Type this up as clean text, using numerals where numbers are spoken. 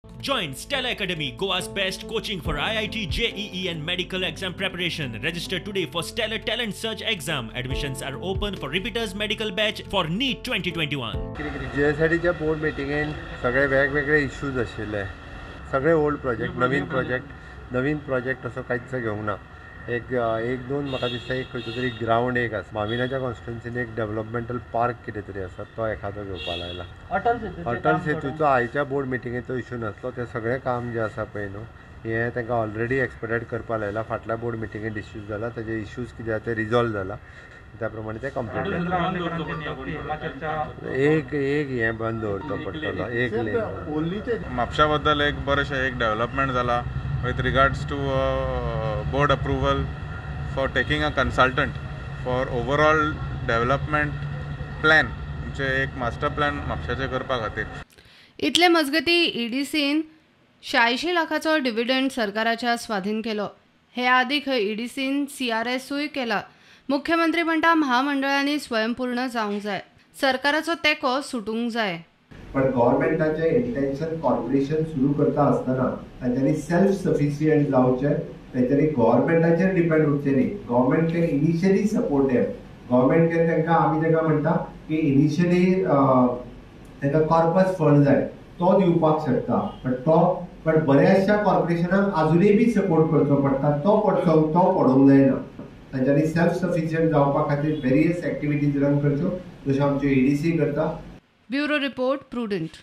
Join Stella Academy, Goa's best coaching for IIT, JEE and medical exam preparation. Register today for Stellar Talent Search exam. Admissions are open for repeaters medical batch for NEET 2021. GSIDच्या board मिटिंगेन सगळे वेगवेगळे issues आशिल्ले. सगळे old project, नवीन project असो कांयच घेवंक ना. एक दोन म्हाका दिसता एक खंयचो तरी ग्राउंड एक आसा. मामिनाच्या कॉन्स्टिट्युन्सीन एक डेव्हलपमेंटल पार्क कितें तरी आसा, तो एखादो घेवपा लायला. अटल सेतूचो आयच्या बोर्ड मिटिंगेचो इश्यू नासलो. तें सगळें काम जें आसा पळय न्हू, हें तांकां ऑलरेडी एक्सपेक्टेड करपा लायला. फाटल्या बोर्ड मिटिंगेंत इश्यूज जाला, तेजे इश्यूज कितें आसा ते रिजॉल्व जाला. त्या प्रमाणे ते कंप्लीट एक हें बंद दवरचो पडटलो. एक म्हापशा बद्दल एक बरेंशें एक डेव्हलपमेंट जाला with regards to board approval for taking a consultant for overall development plan. म्हणजे एक मास्टर प्लॅन म्हापशाचे करपा खातीर. इतले मजगती ईडीसीन 86 लाखाचो डिव्हिडंड सरकाराच्या स्वाधीन केलो. हे आदीक ईडीसीन CRSूय केला. मुख्यमंत्री म्हणटा महामंडळांनी स्वयंपूर्ण जावंक जाय, सरकाराचो तेंको सुटूंक जाय. पण गव्हर्नमेंटाचे इंटेन्शन कॉर्पोरेशन सुरू करता आसतना तांच्यांनी सेल्फ सफिशियंट जावचें, तांच्यांनी गव्हर्नमेंटाचेर डिपेंड उरचें न्ही. Government can initially support them. Government can तांकां आमी ताका म्हणटा की इनिशियली तांकां कॉर्पस फंड जाय तो दिवपाक शकता. पण बऱ्याचशा कॉर्पोरेशनाक आजुनूय बी सपोर्ट करचो पडटा. तो पडोवंक जायना. तांच्यांनी सेल्फ सफिशियंट जावपा खातीर वेरियस एक्टिविटीज रन करच्यो, जश्यो आमच्यो EDC करता. Bureau report, prudent.